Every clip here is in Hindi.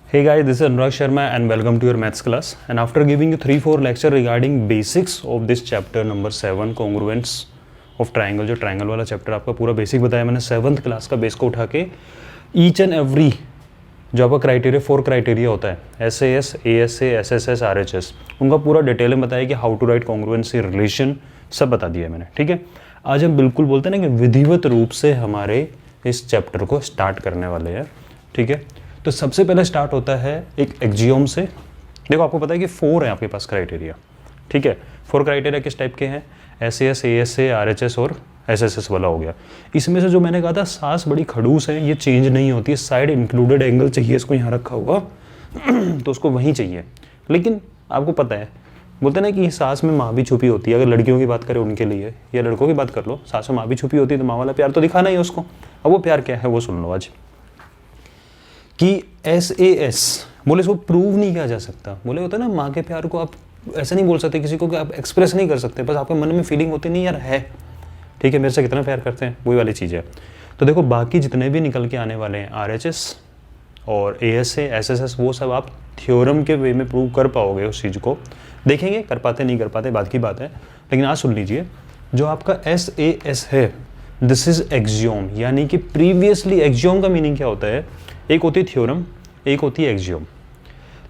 Hey guys, this is Anurag Sharma and welcome to your maths class. And after giving you 3-4 lecture regarding basics of this chapter number 7 congruence of triangle, जो triangle वाला chapter आपका पूरा basic बताया मैंने 7th क्लास का बेस को उठा के each and every जो आपका क्राइटेरिया 4 क्राइटेरिया होता है SAS, ASA, SSS, RHS, उनका पूरा डिटेल में बताया कि how to write congruency relation सब बता दिया मैंने. ठीक है, आज हम बिल्कुल बोलते हैं ना कि विधिवत रूप से हमारे इस चैप्टर को स्टार्ट करने वाले हैं. ठीक है, तो सबसे पहले स्टार्ट होता है एक एक्जियोम से. देखो आपको पता है कि 4 है आपके पास क्राइटेरिया. ठीक है, 4 क्राइटेरिया किस टाइप के हैं? SAS, ASA, RHS और SSS वाला हो गया. इसमें से जो मैंने कहा था सास बड़ी खड़ूस है, ये चेंज नहीं होती है. साइड इंक्लूडेड एंगल चाहिए इसको यहाँ रखा हुआ तो उसको वहीं चाहिए. लेकिन आपको पता है बोलते ना कि सास में माँ भी छुपी होती है. अगर लड़कियों की बात करें उनके लिए या लड़कों की बात कर लो, सास में माँ भी छुपी होती है, तो माँ वाला प्यार तो दिखाना ही है उसको. अब वो प्यार क्या है वो सुन लो आज. कि SAS बोले इसको प्रूव नहीं किया जा सकता. बोले होता है ना माँ के प्यार को आप ऐसा नहीं बोल सकते किसी को कि आप एक्सप्रेस नहीं कर सकते, बस आपके मन में फीलिंग होती नहीं यार है. ठीक है, मेरे से कितना प्यार करते हैं, वही वाली चीज़ है. तो देखो बाकी जितने भी निकल के आने वाले हैं RHS और ASA, SSS, वो सब आप थ्योरम के वे में प्रूव कर पाओगे. उस चीज़ को देखेंगे कर पाते नहीं कर पाते बात की बात है. लेकिन आज सुन लीजिए, जो आपका SAS है दिस इज एक्जियोम, यानी कि प्रीवियसली. एक्जियोम का मीनिंग क्या होता है? एक होती है थ्योरम, एक होती है एक्जियोम.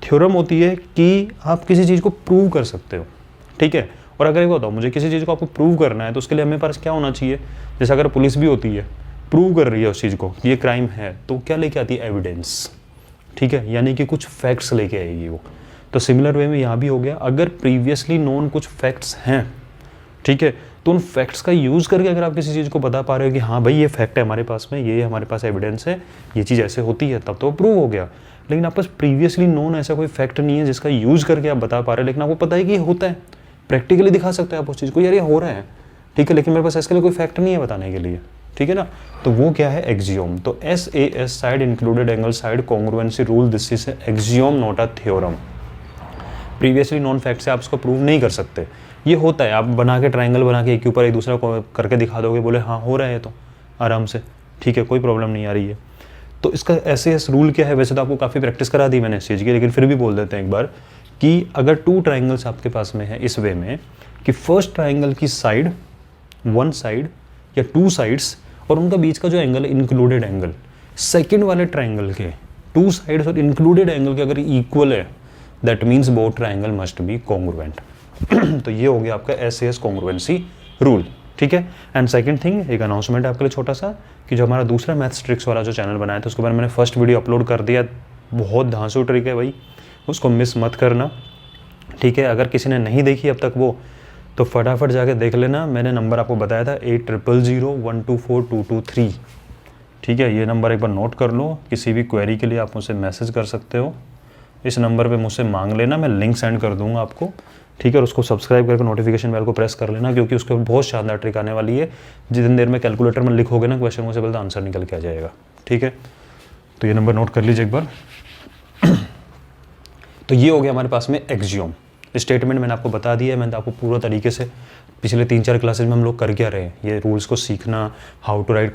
थ्योरम होती है कि आप किसी चीज़ को प्रूव कर सकते हो. ठीक है, और अगर ये बताओ मुझे किसी चीज़ को आपको प्रूव करना है तो उसके लिए हमें पास क्या होना चाहिए? जैसे अगर पुलिस भी होती है प्रूव कर रही है उस चीज़ को ये क्राइम है, तो क्या लेके आती है? एविडेंस. ठीक है, यानी कि कुछ फैक्ट्स लेके आएगी वो. तो सिमिलर वे में यहाँ भी हो गया. अगर प्रीवियसली नोन कुछ फैक्ट्स हैं, ठीक है, तो उन फैक्ट्स का यूज़ करके अगर आप किसी चीज़ को बता पा रहे हो कि हाँ भाई ये फैक्ट है हमारे पास में, ये हमारे पास एविडेंस है, ये चीज़ ऐसे होती है, तब तो प्रूव हो गया. लेकिन आप पास प्रीवियसली नोन ऐसा कोई फैक्ट नहीं है जिसका यूज़ करके आप बता पा रहे हैं, लेकिन आपको पता है कि ये होता है, प्रैक्टिकली दिखा सकते हैं आप उस चीज़ को, यार ये हो रहा है. ठीक है, लेकिन मेरे पास इसके लिए कोई फैक्ट नहीं है बताने के लिए. ठीक है ना, तो वो क्या है? एक्जियोम. तो SAS side included angle side congruency rule, this is Axiom not a theorem. Previously non fact से आप उसको प्रूव नहीं कर सकते. ये होता है, आप बना के ट्राइंगल बना के एक के ऊपर एक दूसरा को करके दिखा दोगे, बोले हाँ हो रहा है तो आराम से. ठीक है, कोई प्रॉब्लम नहीं आ रही है. तो इसका SAS रूल क्या है? वैसे तो आपको काफ़ी प्रैक्टिस करा दी मैंने इस चीज़ की, लेकिन फिर भी बोल देते हैं एक बार कि अगर 2 ट्राइंगल्स आपके पास में है इस वे में कि फर्स्ट ट्राइंगल की साइड, 1 साइड या 2 साइड्स और उनका बीच का जो एंगल है इंक्लूडेड एंगल, सेकेंड वाले ट्राइंगल के 2 साइड्स और इंक्लूडेड एंगल के अगर इक्वल है, that means both triangle must be congruent. तो ये हो गया आपका SAS कॉन्ग्रुएंसी रूल. ठीक है, एंड सेकंड थिंग, एक अनाउंसमेंट आपके लिए छोटा सा कि जो हमारा दूसरा मैथ्स ट्रिक्स वाला जो चैनल बनाया था उसके बारे में मैंने फर्स्ट वीडियो अपलोड कर दिया. बहुत धांसू ट्रिक है भाई, उसको मिस मत करना. ठीक है, अगर किसी ने नहीं देखी अब तक वो, तो फटाफट जाके देख लेना. मैंने नंबर आपको बताया था 8001242223. ठीक है, ये नंबर एक बार नोट कर लो. किसी भी क्वेरी के लिए आप मुझसे मैसेज कर सकते हो. इस नंबर पे मुझसे मांग लेना, मैं लिंक सेंड कर दूंगा आपको. ठीक है, और उसको सब्सक्राइब करके नोटिफिकेशन बेल को प्रेस कर लेना, क्योंकि उसके बहुत शानदार ट्रिक आने वाली है. जितनी देर में कैलकुलेटर में लिखोगे ना क्वेश्चन, उससे पहले आंसर निकल के आ जाएगा. ठीक है, तो ये नंबर नोट कर लीजिए एक बार. तो ये हो गया हमारे पास में एक्जियोम. स्टेटमेंट मैंने आपको बता दिया है, मैंने आपको पूरा तरीके से पिछले 3-4 क्लासेज में हम लोग कर क्या रहे हैं, ये रूल्स को सीखना, हाउ टू राइट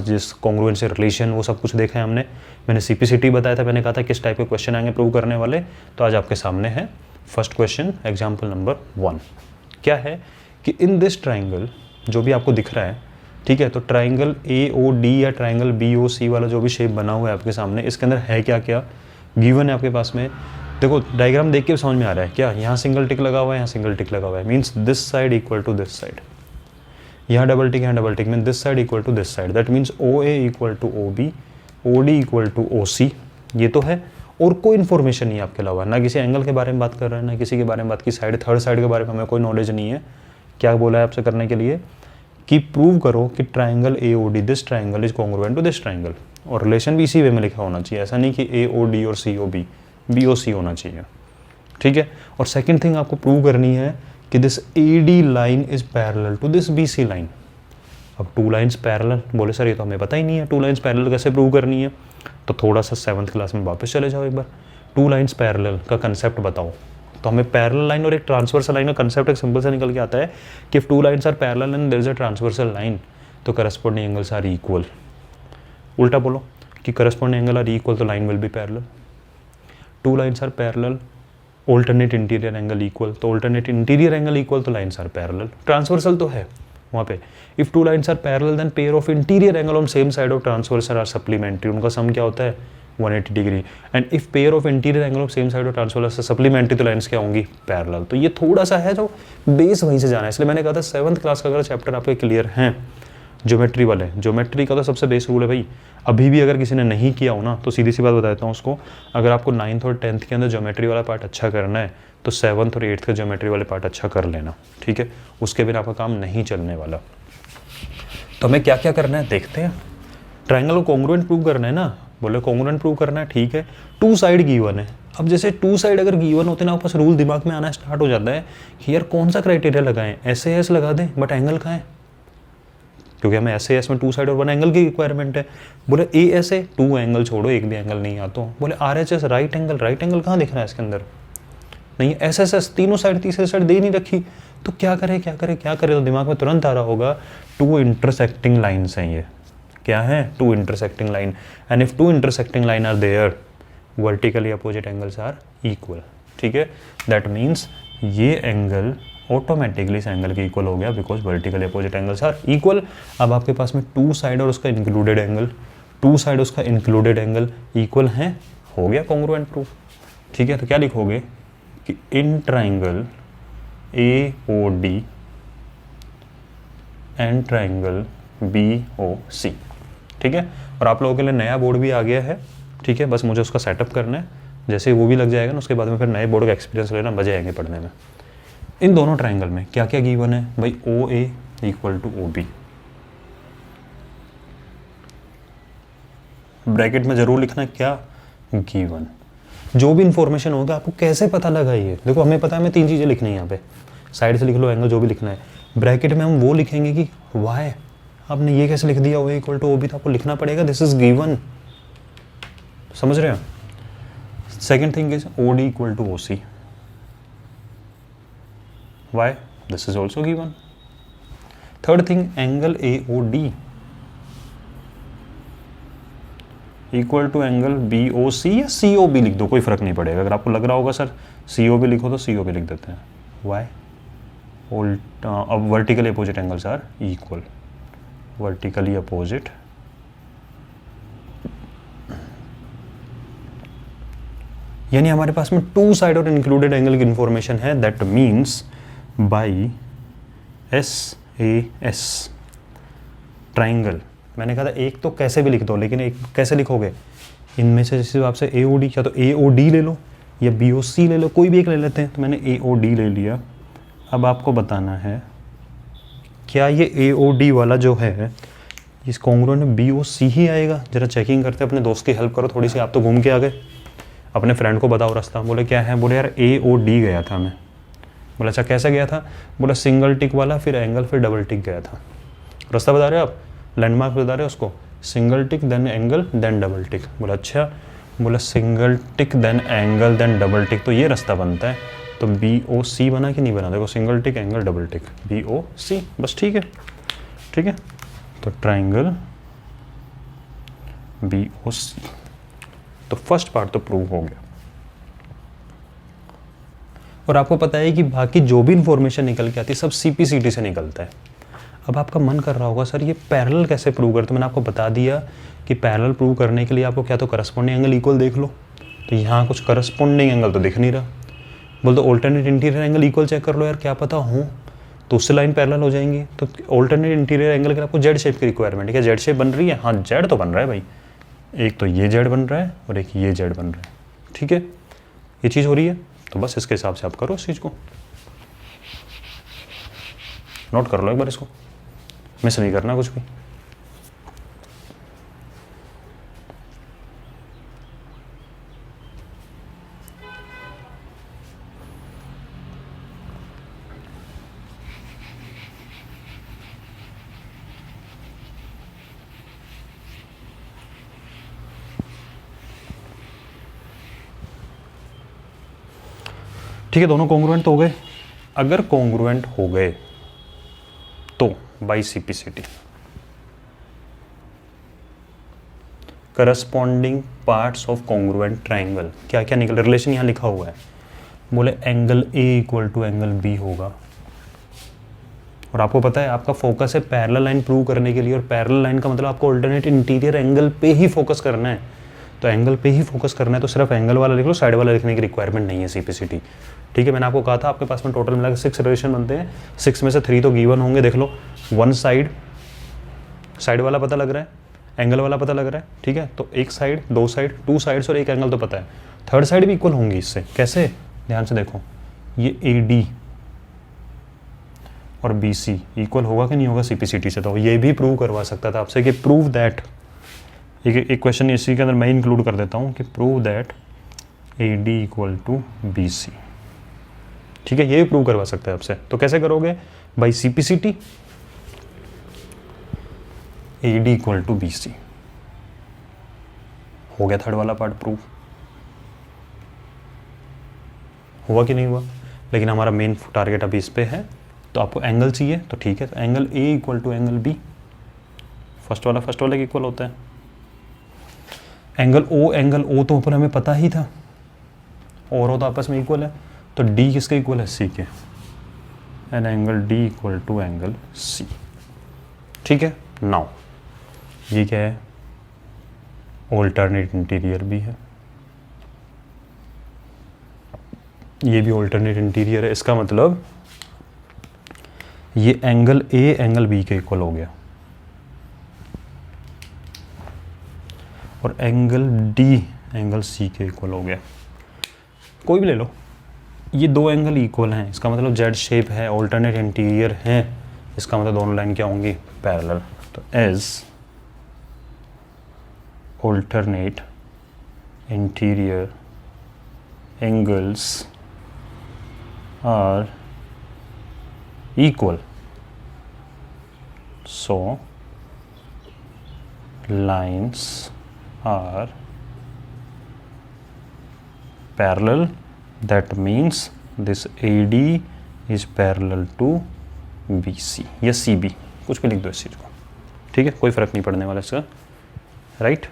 जिस कॉन्ग्रुएंसी रिलेशन, वो सब कुछ देखा है हमने. मैंने CPCT बताया था, मैंने कहा था किस टाइप के क्वेश्चन आएंगे प्रूव करने वाले. तो आज आपके सामने है फर्स्ट क्वेश्चन, एग्जाम्पल नंबर 1. क्या है कि इन दिस ट्राइंगल, जो भी आपको दिख रहा है, ठीक है, तो ट्राइंगल AOD या ट्राइंगल BOC वाला जो भी शेप बना हुआ है आपके सामने, इसके अंदर है क्या क्या गिवन है आपके पास में. देखो डायग्राम देख के समझ में आ रहा है क्या? यहाँ सिंगल टिक लगा हुआ है, यहाँ सिंगल टिक लगा हुआ है, means this side equal to this side. यहाँ डबल टिक, यहाँ double tick, mean this side equal to this side. That means OA equal to OB, OD equal to OC. ये तो है, और कोई इन्फॉर्मेशन नहीं है आपके अलावा. ना किसी एंगल के बारे में बात कर रहे हैं, ना किसी के बारे में बात की साइड, थर्ड साइड के बारे में हमें कोई नॉलेज नहीं है. क्या बोला है आपसे करने के लिए कि प्रूव करो कि triangle AOD, this triangle is congruent to this triangle. और रिलेशन भी इसी वे में लिखा होना चाहिए, ऐसा नहीं कि AOD और COB, BOC होना चाहिए. ठीक है, और सेकंड थिंग आपको प्रूव करनी है कि this AD line is parallel to this BC line. अब 2 लाइन्स पैरेलल, बोले सर ये तो हमें पता ही नहीं है 2 लाइन्स पैरेलल कैसे प्रूव करनी है. तो थोड़ा सा 7th क्लास में वापस चले जाओ एक बार. 2 लाइन्स पैरेलल का कंसेप्ट बताओ. तो हमें पैरेलल लाइन और एक ट्रांसवर्सल लाइन का कंसेप्ट एक सिंपल से निकल के आता है कि if 2 lines are parallel and there is a transversal line, तो करस्पॉन्डिंग एंगल्स आर इक्वल. उल्टा बोलो कि करस्पॉन्डिंग एंगल आर इक्वल, तो line will be parallel. Two lines are parallel, alternate interior angle equal, तो ऑल्टरनेट इंटीरियर एंगल इक्वल तो लाइन्स आर पैरेलल, ट्रांसवर्सल तो है वहाँ पे। If two lines are parallel then pair of interior angle on same side of transversal are supplementary, उनका सम क्या होता है 180 degree. And if pair of interior angle of same side of transversal supplementary, तो लाइन्स क्या होंगी पैरेलल। तो ये थोड़ा सा है जो बेस वहीं से जाना है, इसलिए मैंने कहा था 7th क्लास का अगर चैप्टर आपके क्लियर हैं ज्योमेट्री वाले, ज्योमेट्री का तो सबसे बेस रूल है भाई, अभी भी अगर किसी ने नहीं किया हो ना तो सीधी सी बात बता देता हूँ उसको, अगर आपको 9th और 10th के अंदर ज्योमेट्री वाला पार्ट अच्छा करना है तो 7th और 8th का ज्योमेट्री वाले पार्ट अच्छा कर लेना, ठीक है, उसके बिना आपका काम नहीं चलने वाला। तो हमें क्या क्या करना है देखते हैं। ट्राइंगल को कॉन्ग्रुएंट प्रूव करना है ना, बोले कॉन्ग्रुएंट प्रूव करना है, ठीक है, टू साइड गिवन है। अब जैसे टू साइड अगर गिवन होते ना आपस रूल दिमाग में आना स्टार्ट हो जाता है कि यार कौन सा क्राइटेरिया लगाएं, SAS लगा दें बट एंगल कहाँ है, क्योंकि हमें SAS में टू साइड और वन एंगल की रिक्वायरमेंट है। बोले ASA टू एंगल छोड़ो, एक भी एंगल नहीं आता। बोले RHS राइट एंगल कहाँ दिख रहा है इसके अंदर, नहीं SSS तीनों साइड तीसरी साइड दे नहीं रखी, तो क्या करें तो दिमाग में तुरंत आ रहा होगा टू इंटरसेक्टिंग लाइन्स हैं ये, क्या है two intersecting line, and if two intersecting line are there vertically opposite angles are equal, ठीक है, दैट मीन्स ये एंगल ऑटोमेटिकली इस एंगल के इक्वल हो गया because vertically opposite angles are equal. अब आपके पास में टू साइड और उसका इंक्लूडेड एंगल इक्वल हैं, हो गया कॉन्ग्रुएंट प्रूफ, ठीक है। तो क्या लिखोगे कि in triangle AOD and triangle BOC, ठीक है। और आप लोगों के लिए नया बोर्ड भी आ गया है, ठीक है, बस मुझे उसका सेटअप करना है, जैसे वो भी लग जाएगा ना उसके बाद में फिर नए बोर्ड का एक्सपीरियंस लेना, मजे आएंगे पढ़ने में। इन दोनों ट्राइंगल में क्या क्या गिवन है भाई, OA equal to OB, bracket में जरूर लिखना है क्या गिवन। जो भी इंफॉर्मेशन होगा आपको कैसे पता लगा, ये देखो हमें पता है हमें 3 चीज़ें लिखनी है यहाँ पे, साइड से लिख लो एंगल जो भी लिखना है, ब्रैकेट में हम वो लिखेंगे कि वाई, आपने ये कैसे लिख दिया OA इक्वल टू OB, तो आपको लिखना पड़ेगा दिस इज गिवन, समझ रहे हो। Second thing is OD equal to OC, why this is also given. Third thing, angle AOD equal to angle BOC या COB लिख दो, कोई फर्क नहीं पड़ेगा। अगर आपको लग रहा होगा सर COB लिखो तो COB लिख देते हैं, why, अब vertically opposite angles are equal, vertically opposite यानी हमारे पास में टू साइड और इंक्लूडेड एंगल की इंफॉर्मेशन है, that means by SAS triangle. मैंने कहा था एक तो कैसे भी लिख दो, लेकिन एक कैसे लिखोगे, इनमें से जिस हिसाब से AOD, या तो AOD ले लो या BOC ले लो, कोई भी एक ले लेते हैं। तो मैंने AOD ले लिया। अब आपको बताना है क्या ये AOD वाला जो है इस कॉन्ग्रुएंट में BOC ही आएगा। जरा चेकिंग करते हैं, अपने दोस्त की हेल्प करो थोड़ी सी, आप तो घूम के आ गए, अपने फ्रेंड को बताओ रास्ता। बोले क्या है, बोले यार AOD गया था मैं। बोला अच्छा कैसे गया था, बोला सिंगल टिक वाला, फिर एंगल, फिर डबल टिक गया था। रास्ता बता रहे हो आप, लैंडमार्क बता रहे हो उसको, single tick then angle then double tick. बोला अच्छा, बोला single tick then angle then double tick, तो ये रास्ता बनता है। तो BOC बना कि नहीं बना, देखो सिंगल टिक एंगल डबल टिक BOC, बस ठीक है, ठीक है। तो ट्राइंगल BOC, तो फर्स्ट पार्ट तो प्रूव हो गया। और आपको पता है कि बाकी जो भी इंफॉर्मेशन निकल के आती है सब CPCT से निकलता है। अब आपका मन कर रहा होगा सर ये पैरेलल कैसे प्रूव करते, मैंने आपको बता दिया कि पैरेलल प्रूव करने के लिए आपको क्या तो करस्पॉन्डिंग एंगल इक्वल देख लो। तो यहाँ कुछ करस्पॉन्डिंग एंगल तो दिख नहीं रहा, बोल तो alternate interior angle equal check कर लो यार, क्या पता हो तो उससे लाइन पैरेलल हो जाएंगी। तो ऑल्टरनेट इंटीरियर एंगल के लिए आपको Z शेप की रिक्वायरमेंट है, क्या Z शेप बन रही है, हाँ Z तो बन रहा है भाई, एक तो ये Z बन रहा है और एक ये Z बन रहा है, ठीक है, ये चीज़ हो रही है। तो बस इसके हिसाब से आप करो इस चीज़ को, नोट कर लो एक बार, इसको मिस नहीं करना कुछ भी। ठीक है, दोनों कॉन्ग्रुएंट तो हो गए। अगर कॉन्ग्रुएंट हो गए तो by CPCT corresponding parts of congruent triangle. क्या क्या निकल, रिलेशन यहाँ लिखा हुआ है, बोले angle A equal to angle B होगा। और आपको पता है आपका फोकस है पैरेलल लाइन प्रूव करने के लिए, और पैरेलल लाइन का मतलब आपको अल्टरनेट इंटीरियर एंगल पे ही फोकस करना है। तो एंगल पे ही फोकस करना है तो सिर्फ एंगल वाला लिख लो, साइड वाला लिखने की रिक्वायरमेंट नहीं है सीपीसीटी। ठीक है, मैंने आपको कहा था आपके पास में टोटल मिला के 6 रिलेशन बनते हैं, 6 में से 3 तो गिवन होंगे। देख लो, वन साइड, साइड वाला पता लग रहा है, एंगल वाला पता लग रहा है। ठीक है, तो एक साइड, 2 साइड, 2 साइड्स और एक एंगल तो पता है। थर्ड साइड भी इक्वल होंगी इससे। कैसे, ध्यान से देखो, ये ए डी और बी सी इक्वल होगा कि नहीं होगा सीपीसीटी से। तो ये भी प्रूव करवा सकता था आपसे कि प्रूव दैट, एक क्वेश्चन इसी के अंदर मैं इंक्लूड कर देता हूँ कि prove that A D equal to B C. ठीक है, ये भी प्रूव करवा सकता है आपसे। तो कैसे करोगे, by CPCT A D equal to B C. हो गया थर्ड वाला पार्ट प्रूव, हुआ कि नहीं हुआ। लेकिन हमारा मेन टारगेट अभी इस पे है, तो आपको एंगल चाहिए तो ठीक है, तो angle A equal to angle B, first वाला के इक्वल होता है। एंगल ओ तो ऊपर हमें पता ही था, और हो तो आपस में इक्वल है, तो डी किसके इक्वल है, सी के, and angle D equal to angle C. ठीक है, नाउ ये क्या है, ऑल्टरनेट इंटीरियर भी है, ये भी ऑल्टरनेट इंटीरियर है। इसका मतलब ये एंगल ए एंगल बी के इक्वल हो गया, और एंगल डी एंगल सी के इक्वल हो गया। कोई भी ले लो, ये 2 एंगल इक्वल हैं, इसका मतलब जेड शेप है, ऑल्टरनेट इंटीरियर है, इसका मतलब दोनों लाइन क्या होंगी, पैरेलल। तो as alternate interior angles are equal, so lines are parallel, that means this AD is parallel to BC या CB, कुछ भी लिख दो इस चीज़ को। ठीक है, कोई फ़र्क नहीं पड़ने वाला इसका, राइट।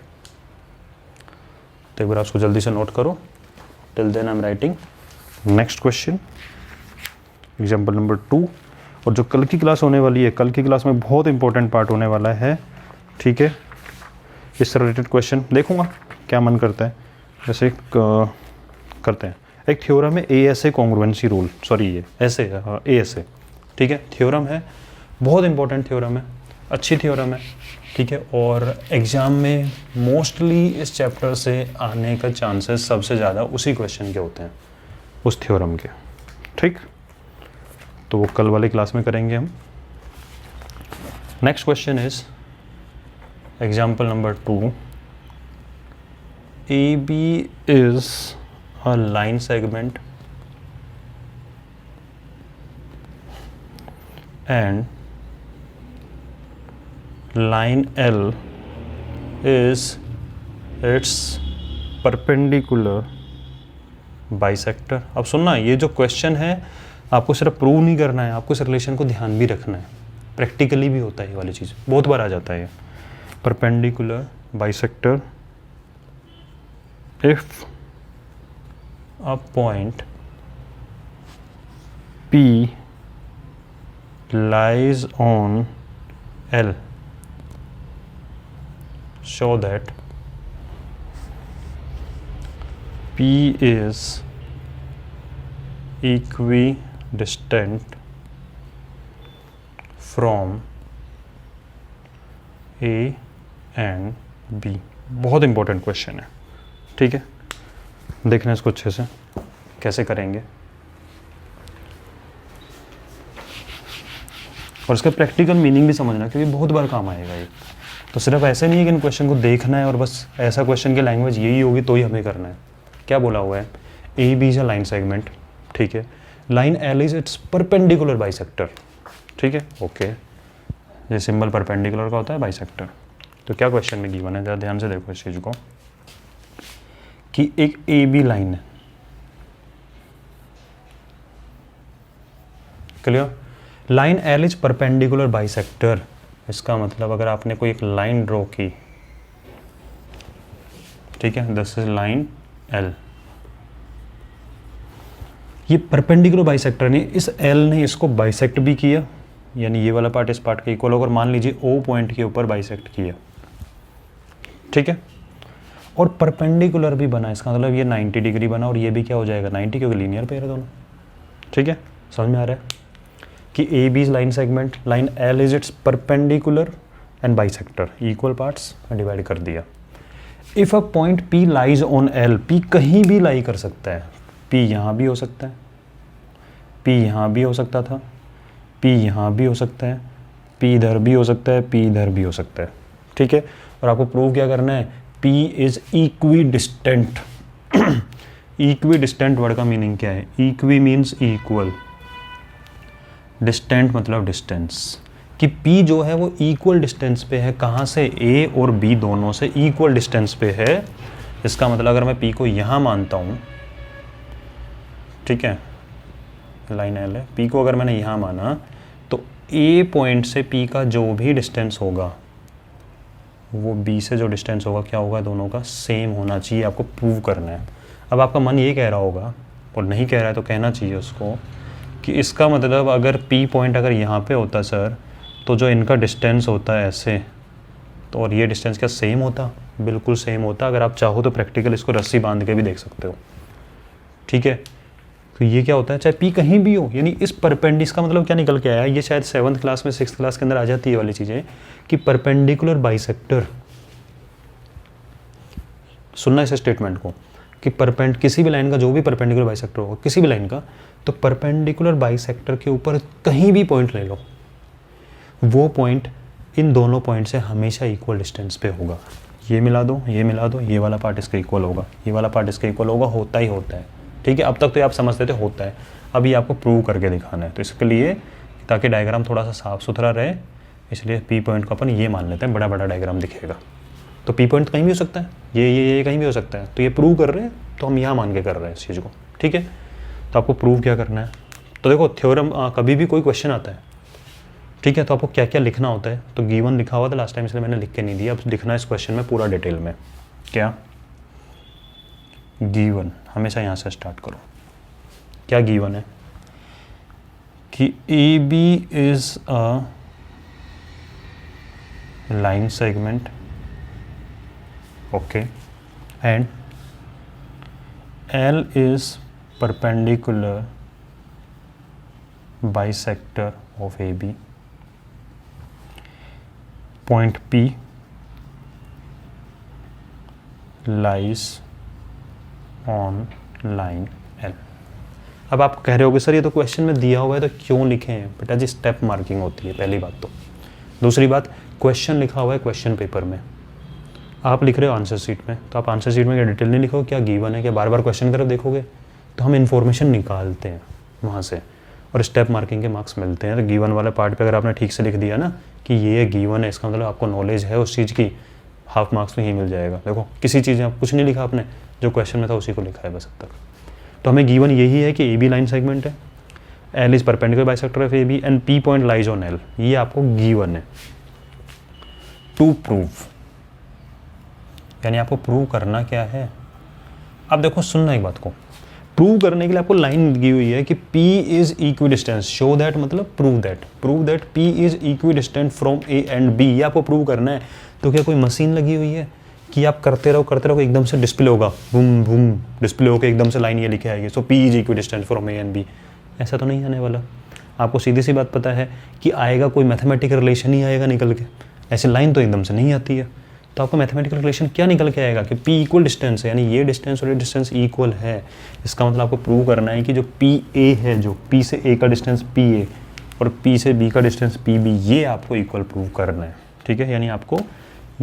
तो एक बार आप इसको जल्दी से नोट करो। Till then I am writing next question, example number 2। और जो कल की क्लास होने वाली है, कल की क्लास में बहुत इंपॉर्टेंट पार्ट होने वाला है। ठीक है, इससे रिलेटेड क्वेश्चन देखूंगा, क्या मन करता है। जैसे करते हैं, एक थ्योरम है ASA कॉन्ग्रुएंसी रूल, सॉरी ये ऐसे ASA। ठीक है, थ्योरम है, बहुत इंपॉर्टेंट थ्योरम है, अच्छी थ्योरम है। ठीक है, और एग्ज़ाम में मोस्टली इस चैप्टर से आने का चांसेस सबसे ज़्यादा उसी क्वेश्चन के होते हैं, उस थ्योरम के। ठीक, तो वो कल वाली क्लास में करेंगे हम। Next question is example number 2। AB is a line segment and line L is its perpendicular bisector। अब सुनना, ये जो क्वेश्चन है आपको सिर्फ प्रूव नहीं करना है, आपको इस रिलेशन को ध्यान भी रखना है, प्रैक्टिकली भी होता है ये वाली चीज़, बहुत बार आ जाता है। Perpendicular bisector if a point P lies on L, show that P is equidistant from A and B। बहुत इंपॉर्टेंट क्वेश्चन है। ठीक है, देखना इसको अच्छे से कैसे करेंगे, और इसका प्रैक्टिकल मीनिंग भी समझना, क्योंकि बहुत बार काम आएगा ये। तो सिर्फ ऐसे नहीं है कि इन क्वेश्चन को देखना है और बस ऐसा क्वेश्चन की लैंग्वेज यही होगी तो ही हमें करना है। क्या बोला हुआ है, AB is a line segment. ठीक है, line L is its perpendicular bisector. ठीक है, ओके, ये सिंबल परपेंडिकुलर का होता है, बाइसेक्टर। तो क्या क्वेश्चन में गिवन है, ज़रा ध्यान से देखो इस चीज़ को, कि एक AB लाइन है, clear. Line L is perpendicular bisector, इसका मतलब अगर आपने कोई एक लाइन ड्रॉ की, ठीक है, दिस इज लाइन एल। ये परपेंडिकुलर बाइसेक्टर ने इस एल ने इसको बाइसेक्ट भी किया, यानी ये वाला पार्ट इस पार्ट के इक्वल होगा, और मान लीजिए ओ पॉइंट के ऊपर बाइसेक्ट किया, ठीक है, और परपेंडिकुलर भी बना, इसका मतलब ये 90 डिग्री बना और ये भी क्या हो जाएगा 90, क्योंकि लीनियर पेयर है दोनों, ठीक है। समझ में आ रहा है कि A B line segment, line L is its perpendicular and bisector, equal parts divide कर दिया। If a point P lies on L, P कहीं भी लाई कर सकता है, पी यहाँ भी हो सकता है, पी यहाँ भी हो सकता था, पी यहाँ भी हो सकता है, पी इधर भी हो सकता है, पी इधर भी हो सकता है, ठीक है। और आपको प्रूव क्या करना है, P is equi distant. Equi distant word का मीनिंग क्या है, इक्वी मीन्स इक्वल, डिस्टेंट मतलब डिस्टेंस, कि P जो है वो इक्वल डिस्टेंस पे है, कहाँ से, A और B दोनों से इक्वल डिस्टेंस पे है। इसका मतलब अगर मैं P को यहाँ मानता हूँ, ठीक है, लाइन L है, P को अगर मैंने यहाँ माना तो A पॉइंट से P का जो भी डिस्टेंस होगा वो B से जो डिस्टेंस होगा क्या होगा, दोनों का सेम होना चाहिए, आपको प्रूव करना है। अब आपका मन ये कह रहा होगा, और नहीं कह रहा है तो कहना चाहिए उसको, कि इसका मतलब अगर P पॉइंट अगर यहाँ पे होता सर, तो जो इनका डिस्टेंस होता है ऐसे, तो और ये डिस्टेंस क्या सेम होता, बिल्कुल सेम होता। अगर आप चाहो तो प्रैक्टिकल इसको रस्सी बांध के भी देख सकते हो, ठीक है। तो ये क्या होता है, चाहे P कहीं भी हो, यानी इस परपेंडिस का मतलब क्या निकल के आया, ये शायद 7th क्लास में 6th क्लास के अंदर आ जाती है वाली चीज़ें, कि परपेंडिकुलर बाइसेक्टर, सुनना इस स्टेटमेंट को, कि किसी भी लाइन का जो भी परपेंडिकुलर बाइसेक्टर होगा, किसी भी लाइन का, तो परपेंडिकुलर बाइसेक्टर के ऊपर कहीं भी पॉइंट ले लो, वो पॉइंट इन दोनों पॉइंट से हमेशा इक्वल डिस्टेंस पे होगा। ये मिला दो, ये मिला दो, ये वाला पार्ट इसका इक्वल होगा, ये वाला पार्ट इसका इक्वल होगा, होता ही होता है, ठीक है। अब तक तो आप समझते थे होता है, अभी आपको प्रूव करके दिखाना है। तो इसके लिए ताकि डायग्राम थोड़ा सा साफ सुथरा रहे, इसलिए पी पॉइंट को अपन ये मान लेते हैं, बड़ा बड़ा डायग्राम दिखेगा। तो पी पॉइंट कहीं भी हो सकता है, ये कहीं भी हो सकता है, तो ये प्रूव कर रहे हैं, तो हम यहाँ मान के कर रहे हैं इस चीज़ को, ठीक है। तो आपको प्रूव क्या करना है, तो देखो थ्योरम कभी भी कोई क्वेश्चन आता है, ठीक है, तो आपको क्या क्या लिखना होता है। तो गिवन लिखा हुआ था लास्ट टाइम, इसलिए मैंने लिख के नहीं दिया, अब लिखना है इस क्वेश्चन में पूरा डिटेल में। क्या गिवन, हमेशा यहाँ से स्टार्ट करो। क्या गिवन है कि A B is a line segment, okay, and L is perpendicular bisector of AB. Point P lies on line L. अब आप कह रहे होगे सर ये तो क्वेश्चन में दिया हुआ है तो क्यों लिखे हैं, बेटा जी स्टेप मार्किंग होती है पहली बात तो। दूसरी बात, क्वेश्चन लिखा हुआ है क्वेश्चन पेपर में, आप लिख रहे हो आंसर शीट में, तो आप आंसर शीट में क्या डिटेल नहीं लिखोगे, क्या गिवन है, क्या बार बार क्वेश्चन करो देखोगे, तो हम इन्फॉर्मेशन निकालते हैं वहाँ से और स्टेप मार्किंग के मार्क्स मिलते हैं। तो गिवन वाले पार्ट पे अगर आपने ठीक से लिख दिया ना कि ये गिवन है, इसका मतलब आपको नॉलेज है उस चीज़ की, हाफ मार्क्स में ही मिल जाएगा। देखो किसी चीज़ में आप कुछ नहीं लिखा आपने, जो क्वेश्चन में था उसी को लिखा है बस अब तक। तो हमें गिवन यही है कि ए बी लाइन सेगमेंट है, L is perpendicular bisector of A B and P point lies on L, ये आपको गिवन है। टू प्रूव, यानी आपको प्रूव करना क्या है। अब देखो सुनना एक बात को, प्रूव करने के लिए आपको लाइन दी हुई है कि P is equidistance, show that मतलब prove that P is equidistant from A and B, ये आपको प्रूव करना है। तो क्या कोई मशीन लगी हुई है कि आप करते रहो एकदम से डिस्प्ले होगा, बूम बूम डिस्प्ले होकर एकदम से लाइन ये लिखे आएगी, सो P is equidistant from A and B, ऐसा तो नहीं आने वाला। आपको सीधी सी बात पता है कि आएगा कोई मैथमेटिकल रिलेशन ही आएगा निकल के, ऐसी लाइन तो एकदम से नहीं आती है। तो आपको मैथमेटिकल रिलेशन क्या निकल के आएगा कि P इक्वल डिस्टेंस है, यानी ये डिस्टेंस और ये डिस्टेंस इक्वल है। इसका मतलब आपको प्रूव करना है कि जो PA है, जो P से A का डिस्टेंस PA और P से B का डिस्टेंस PB, ये आपको इक्वल प्रूव करना है, ठीक है। यानी आपको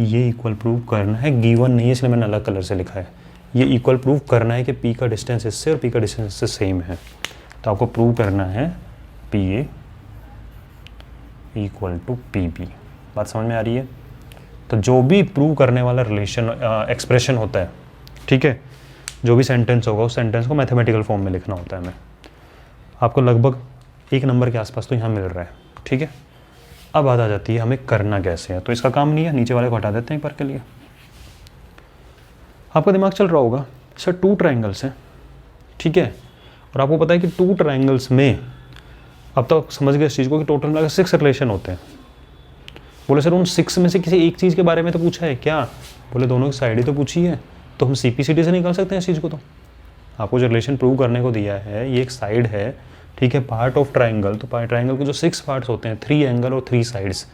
ये इक्वल प्रूव करना है, गिवन नहीं है इसलिए मैंने अलग कलर से लिखा है। ये इक्वल प्रूव करना है कि P का डिस्टेंस इससे और P का डिस्टेंस इससे सेम है। तो आपको प्रूव करना है PA इक्वल टू PB। बात समझ में आ रही है। तो जो भी प्रूव करने वाला रिलेशन एक्सप्रेशन होता है, ठीक है, जो भी सेंटेंस होगा उस सेंटेंस को मैथमेटिकल फॉर्म में लिखना होता है। हमें आपको लगभग 1 नंबर के आसपास तो यहाँ मिल रहा है, ठीक है। अब बात आ जाती है हमें करना कैसे है। तो इसका काम नहीं है, नीचे वाले को हटा देते हैं एक बार के लिए। आपका दिमाग चल रहा होगा सर 2 ट्राइंगल्स हैं, ठीक है, और आपको पता है कि 2 ट्राइंगल्स में अब तक समझ गए इस चीज़ को कि टोटल मिलाकर 6 रिलेशन होते हैं। बोले सर उन 6 में से किसी एक चीज़ के बारे में तो पूछा है क्या? बोले दोनों की साइड ही तो पूछी है, तो हम CPCD से निकाल सकते हैं इस चीज़ को। तो आपको जो रिलेशन प्रूव करने को दिया है ये एक साइड है, ठीक है, पार्ट ऑफ ट्राइंगल। तो ट्राइंगल के जो 6 पार्ट्स होते हैं, 3 एंगल और 3 साइड्स,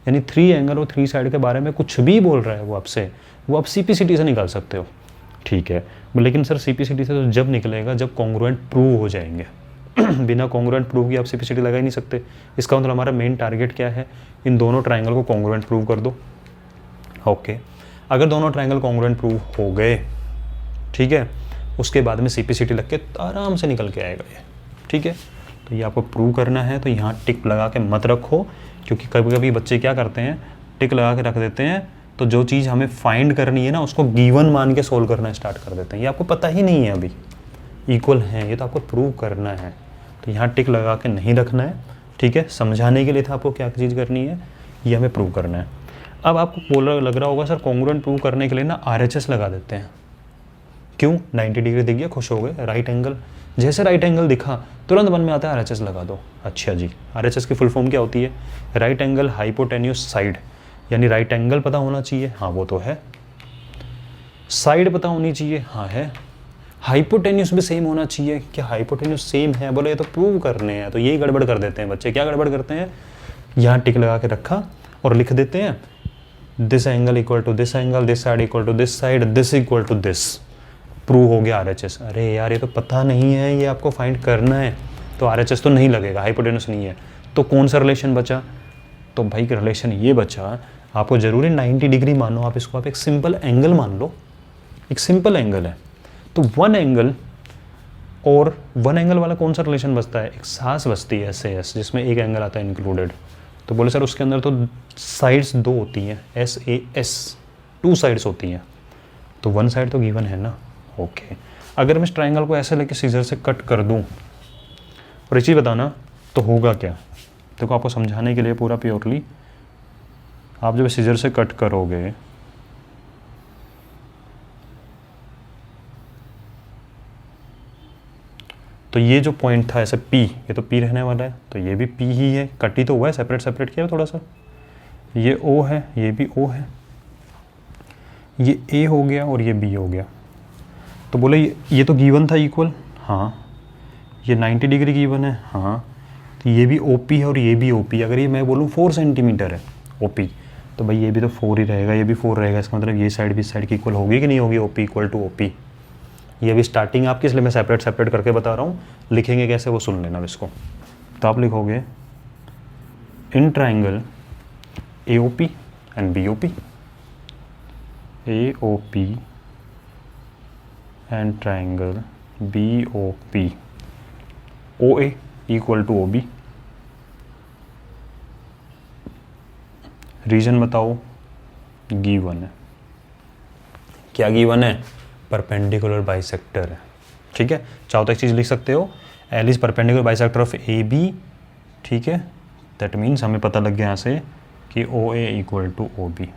यानी 3 एंगल और 3 साइड के बारे में कुछ भी बोल रहा है वो आपसे, वो आप CPCD से निकाल सकते हो, ठीक है। लेकिन सर CPCD से तो जब निकलेगा जब कॉन्ग्रुएंट प्रूव हो जाएंगे बिना कॉन्ग्रुएंट प्रूव की आप CPCD लगा ही नहीं सकते। इसका मतलब हमारा मेन टारगेट क्या है? इन दोनों ट्राइंगल को कॉन्ग्रुएंट प्रूव कर दो। ओके, अगर दोनों ट्राइंगल कॉन्ग्रुएंट प्रूव हो गए, ठीक है, उसके बाद में CPCD लग के आराम से निकल के आएगा ये, ठीक है। तो ये आपको प्रूव करना है, तो यहाँ टिक लगा के मत रखो, क्योंकि कभी कभी बच्चे क्या करते हैं, टिक लगा के रख देते हैं, तो जो चीज़ हमें फाइंड करनी है ना उसको गिवन मान के सोल्व करना स्टार्ट कर देते हैं। ये आपको पता ही नहीं है अभी इक्वल हैं, ये तो आपको प्रूव करना है, तो यहाँ टिक लगा के नहीं रखना है, ठीक है। समझाने के लिए था आपको क्या चीज़ करनी है, ये हमें प्रूव करना है। अब आपको बोल लग रहा होगा सर कॉन्ग्रुएंट प्रूव करने के लिए ना RHS लगा देते हैं, क्यों? 90 डिग्री दिख गया, खुश हो गए। राइट एंगल, जैसे राइट एंगल दिखा तुरंत मन में आता है RHS लगा दो। अच्छा जी, RHS की फुल फॉर्म क्या होती है? राइट एंगल हाइपोटेन्यूस साइड, यानी राइट एंगल पता होना चाहिए, हाँ वो तो है। साइड पता होनी चाहिए, हाँ है। हाइपोटेन्यूस भी सेम होना चाहिए, क्या हाइपोटेन्यूस सेम है? बोले ये तो प्रूव करने हैं, तो यही गड़बड़ कर देते हैं बच्चे। क्या गड़बड़ करते हैं? यहाँ टिक लगा के रखा और लिख देते हैं this angle equal to this angle, this side equal to this side, this equal to this, prove हो गया RHS। अरे यार ये तो पता नहीं है, ये आपको फाइंड करना है, तो RHS तो नहीं लगेगा, हाइपोटेन्यूस नहीं है, तो कौन सा रिलेशन बचा? तो भाई रिलेशन ये बचा, आपको जरूरी 90 डिग्री मानो आप इसको, आप एक सिंपल एंगल मान लो, एक सिंपल एंगल है। तो 1 एंगल और 1 एंगल वाला कौन सा रिलेशन बचता है? एक सास बचती है SAS, जिसमें एक एंगल आता है इंक्लूडेड। तो बोले सर उसके अंदर तो साइड्स 2 होती हैं, SAS 2 साइड्स होती हैं, तो 1 साइड तो गिवन है ना। ओके, अगर मैं इस ट्राइंगल को ऐसे लेके सीजर से कट कर दूं और एक चीज़ बताना तो होगा क्या? देखो आपको समझाने के लिए पूरा प्योरली, आप जब सीजर से कट करोगे तो ये जो पॉइंट था ऐसे P, ये तो P रहने वाला है, तो ये भी P ही है, कट ही तो हुआ है, सेपरेट सेपरेट किया है थोड़ा सा। ये O है, ये भी O है, ये A हो गया और ये B हो गया। तो बोले ये तो गिवन था इक्वल, हाँ। ये 90 डिग्री गिवन है, हाँ। तो ये भी OP है और ये भी OP। अगर ये मैं बोलूँ 4 सेंटीमीटर है OP, तो भाई ये भी तो 4 ही रहेगा, ये भी 4 रहेगा। इसका मतलब ये साइड भी इस साइड की इक्वल होगी कि नहीं होगी? OP equal to OP। ये अभी स्टार्टिंग आपकी, इसलिए मैं सेपरेट सेपरेट करके बता रहा हूँ, लिखेंगे कैसे वो सुन लेना इसको। तो आप लिखोगे in triangle AOP and BOP, AOP and triangle BOP, OA equal to OB। Reason बताओ? गिवन है। क्या गिवन है? परपेंडिकुलर बाइसेक्टर है, ठीक है। चाहो तो एक चीज़ लिख सकते हो, L is perpendicular bisector of AB, ठीक है। दैट मीन्स हमें पता लग गया यहाँ से कि OA इक्वल टू OB,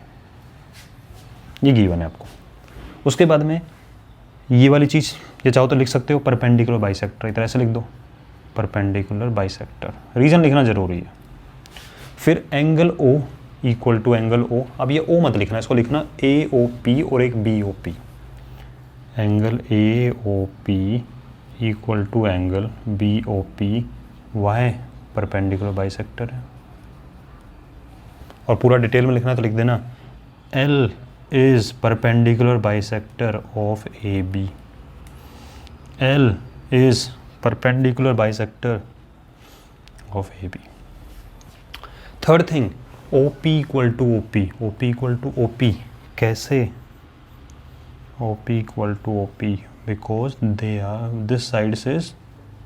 ये गिवन है आपको। उसके बाद में ये वाली चीज़ ये चाहो तो लिख सकते हो परपेंडिकुलर बाइसेक्टर, इस तरह से लिख दो परपेंडिकुलर बाइसेक्टर। रीजन लिखना जरूरी है। फिर angle O equal to angle O, अब ये O मत लिखना, इसको लिखना AOP और एक BOP। Angle AOP equal to angle BOP, why perpendicular bisector है। और पूरा डिटेल में लिखना तो लिख देना L is perpendicular bisector of AB, L is perpendicular bisector of AB। Third thing, OP equal to OP, OP equal to OP कैसे? OP equal to OP because they are this side is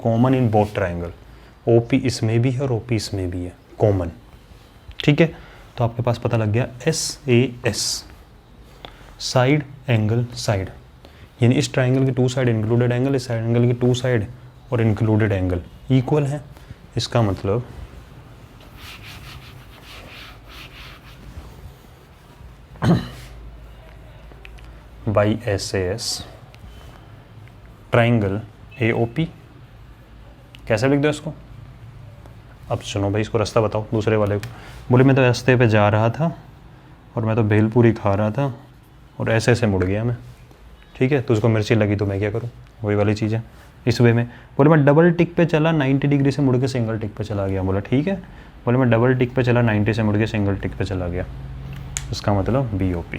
common in both triangle। OP इसमें भी है और OP इसमें भी है, कॉमन, ठीक है। तो आपके पास पता लग गया SAS, साइड एंगल साइड, यानी इस ट्राइंगल की 2 साइड इंक्लूडेड एंगल, इस एंगल की 2 साइड और इंक्लूडेड एंगल इक्वल है। इसका मतलब बाई SAS ट्राइंगल AOP। कैसे लिख दो इसको? अब सुनो भाई, इसको रास्ता बताओ दूसरे वाले को। बोले मैं तो रास्ते पे जा रहा था और मैं तो भेलपूरी खा रहा था और ऐसे मुड़ गया मैं, ठीक है, तो उसको मिर्ची लगी तो मैं क्या करूँ? वही वाली चीज़ है इस वे में। बोले मैं डबल टिक पे चला 90 डिग्री से मुड़ के सिंगल टिक पे चला गया। बोला ठीक है। बोले मैं डबल टिक पे चला 90 से मुड़ के सिंगल टिक पे चला गया, उसका मतलब BOP,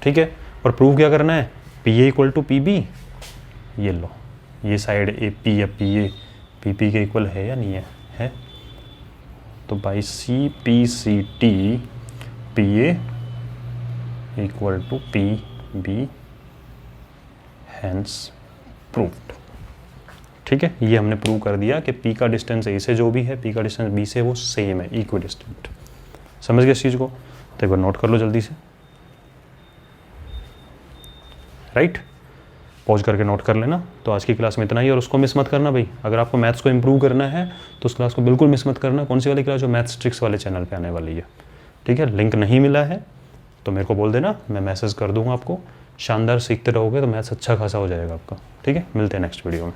ठीक है। और प्रूव क्या करना है? PA equal to PB। ये लो, ये साइड AP या PA PP के इक्वल है या नहीं है? तो by CPCT PA equal to PB, hence proved, ठीक है। ये हमने प्रूव कर दिया कि P का डिस्टेंस A से जो भी है, P का डिस्टेंस B से वो सेम है, इक्वी डिस्टेंट। समझ गए इस चीज़ को? तो एक बार नोट कर लो जल्दी से, राइट? पॉज करके नोट कर लेना। तो आज की क्लास में इतना ही, और उसको मिस मत करना भाई। अगर आपको मैथ्स को इंप्रूव करना है तो उस क्लास को बिल्कुल मिस मत करना। कौन सी वाली क्लास? जो मैथ्स ट्रिक्स वाले चैनल पे आने वाली है, ठीक है। लिंक नहीं मिला है तो मेरे को बोल देना, मैं मैसेज कर दूंगा आपको। शानदार सीखते रहोगे तो मैथ्स अच्छा खासा हो जाएगा आपका, ठीक है। मिलते हैं नेक्स्ट वीडियो में।